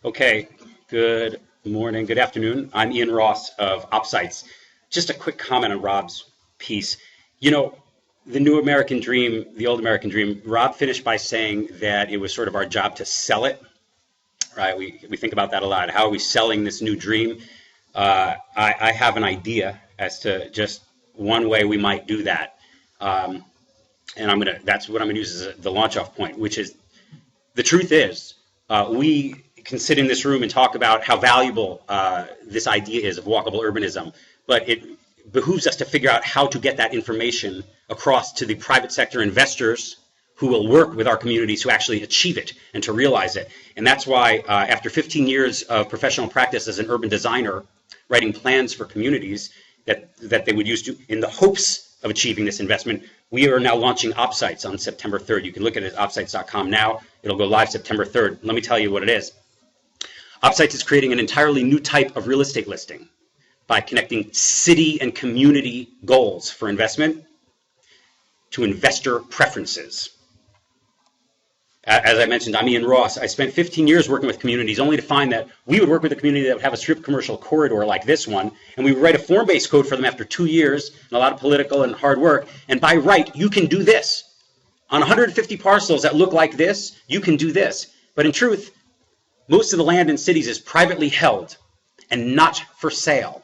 Okay, good morning, good afternoon. I'm Ian Ross of OppSites. Just a quick comment on Rob's piece. You know, the new American dream, the old American dream, Rob finished by saying that it was sort of our job to sell it, right? We think about that a lot. How are we selling this new dream? I have an idea as to just one way we might do that. And that's what I'm gonna use as the launch off point, which is the truth is, we can sit in this room and talk about how valuable this idea is of walkable urbanism, but it behooves us to figure out how to get that information across to the private sector investors who will work with our communities to actually achieve it and to realize it. And that's why after 15 years of professional practice as an urban designer, writing plans for communities that they would use to, in the hopes of achieving this investment, we are now launching OppSites on September 3rd. You can look at it at oppsites.com now. It'll go live September 3rd. Let me tell you what it is. OppSites is creating an entirely new type of real estate listing by connecting city and community goals for investment to investor preferences. As I mentioned, I'm Ian Ross. I spent 15 years working with communities only to find that we would work with a community that would have a strip commercial corridor like this one, and we would write a form-based code for them after 2 years and a lot of political and hard work. And by right, you can do this. On 150 parcels that look like this, you can do this. But in truth, most of the land in cities is privately held and not for sale.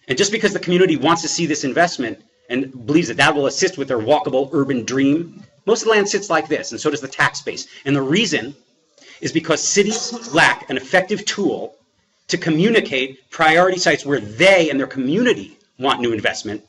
And just because the community wants to see this investment and believes that that will assist with their walkable urban dream, most of the land sits like this, and so does the tax base. And the reason is because cities lack an effective tool to communicate priority sites where they and their community want new investment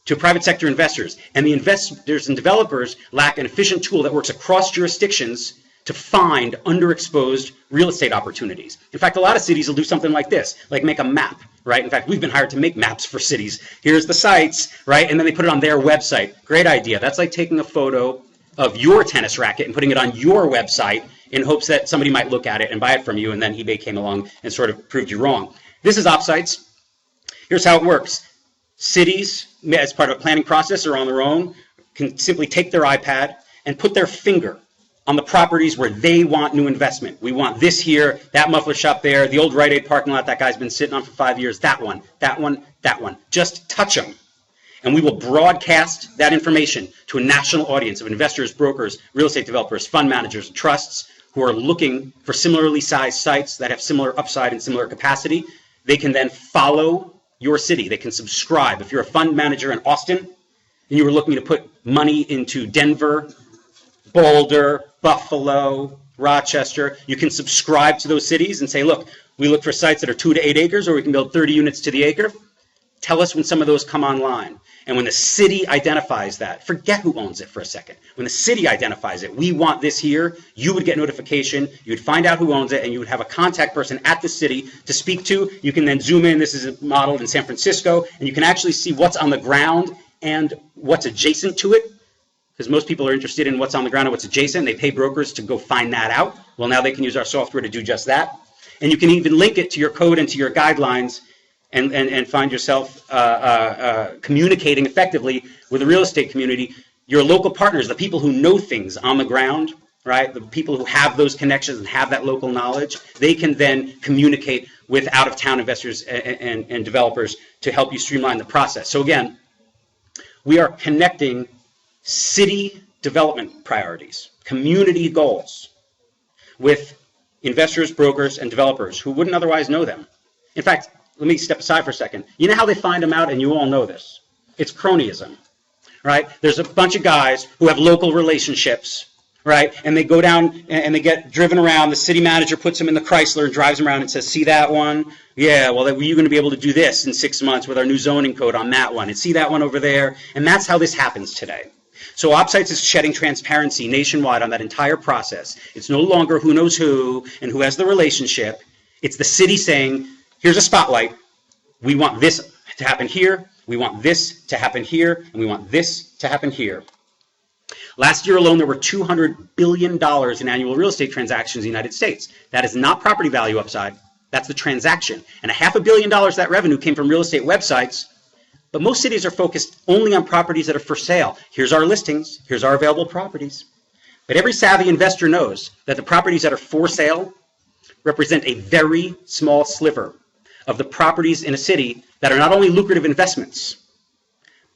to private sector investors. And the investors and developers lack an efficient tool that works across jurisdictions to find underexposed real estate opportunities. In fact, a lot of cities will do something like this, like make a map, right? In fact, we've been hired to make maps for cities. Here's the sites, right? And then they put it on their website. Great idea. That's like taking a photo of your tennis racket and putting it on your website in hopes that somebody might look at it and buy it from you, and then eBay came along and sort of proved you wrong. This is OppSites. Here's how it works. Cities, as part of a planning process or on their own, can simply take their iPad and put their finger on the properties where they want new investment. We want this here, that muffler shop there, the old Rite Aid parking lot that guy's been sitting on for 5 years, that one, that one, that one. Just touch them. And we will broadcast that information to a national audience of investors, brokers, real estate developers, fund managers, and trusts who are looking for similarly sized sites that have similar upside and similar capacity. They can then follow your city. They can subscribe. If you're a fund manager in Austin and you were looking to put money into Denver, Boulder, Buffalo, Rochester, you can subscribe to those cities and say, look, we look for sites that are 2 to 8 acres, or we can build 30 units to the acre. Tell us when some of those come online. And when the city identifies that, forget who owns it for a second. When the city identifies it, we want this here, you would get notification, you would find out who owns it, and you would have a contact person at the city to speak to. You can then zoom in. This is modeled in San Francisco, and you can actually see what's on the ground and what's adjacent to it, because most people are interested in what's on the ground and what's adjacent. They pay brokers to go find that out. Well, now they can use our software to do just that. And you can even link it to your code and to your guidelines and find yourself communicating effectively with the real estate community. Your local partners, the people who know things on the ground, right? The people who have those connections and have that local knowledge, they can then communicate with out-of-town investors and developers to help you streamline the process. So again, we are connecting city development priorities, community goals, with investors, brokers, and developers who wouldn't otherwise know them. In fact, let me step aside for a second. You know how they find them out, and you all know this. It's cronyism, right? There's a bunch of guys who have local relationships, right? And they go down and they get driven around. The city manager puts them in the Chrysler and drives them around and says, see that one? Yeah, well, you're going to be able to do this in 6 months with our new zoning code on that one. And see that one over there? And that's how this happens today. So OppSites is shedding transparency nationwide on that entire process. It's no longer who knows who and who has the relationship. It's the city saying, here's a spotlight. We want this to happen here. We want this to happen here. And we want this to happen here. Last year alone, there were $200 billion in annual real estate transactions in the United States. That is not property value upside. That's the transaction. And $500 million of that revenue came from real estate websites. But most cities are focused only on properties that are for sale. Here's our listings. Here's our available properties. But every savvy investor knows that the properties that are for sale represent a very small sliver of the properties in a city that are not only lucrative investments,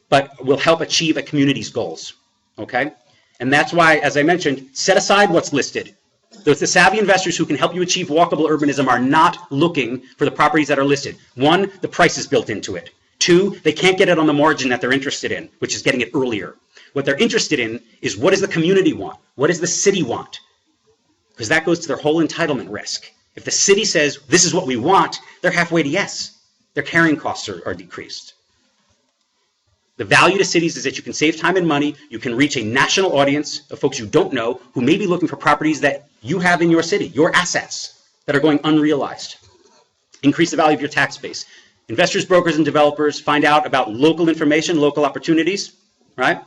but will help achieve a community's goals, okay? And that's why, as I mentioned, set aside what's listed. The savvy investors who can help you achieve walkable urbanism are not looking for the properties that are listed. One, the price is built into it. Two, they can't get it on the margin that they're interested in, which is getting it earlier. What they're interested in is, what does the community want? What does the city want? Because that goes to their whole entitlement risk. If the city says, this is what we want, they're halfway to yes. Their carrying costs are decreased. The value to cities is that you can save time and money. You can reach a national audience of folks you don't know who may be looking for properties that you have in your city, your assets that are going unrealized. Increase the value of your tax base. Investors, brokers, and developers find out about local information, local opportunities, right?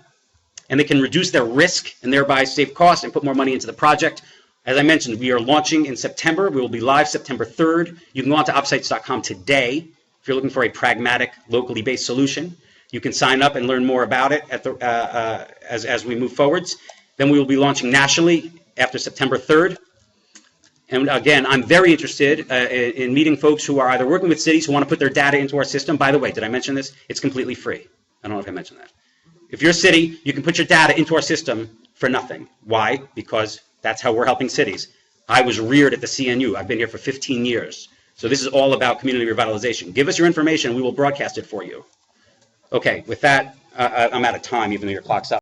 And they can reduce their risk and thereby save costs and put more money into the project. As I mentioned, we are launching in September. We will be live September 3rd. You can go on to OppSites.com today if you're looking for a pragmatic, locally based solution. You can sign up and learn more about it at as we move forwards. Then we will be launching nationally after September 3rd. And again, I'm very interested in meeting folks who are either working with cities who want to put their data into our system. By the way, did I mention this? It's completely free. I don't know if I mentioned that. If you're a city, you can put your data into our system for nothing. Why? Because that's how we're helping cities. I was reared at the CNU. I've been here for 15 years. So this is all about community revitalization. Give us your information. We will broadcast it for you. Okay, with that, I'm out of time, even though your clock's up.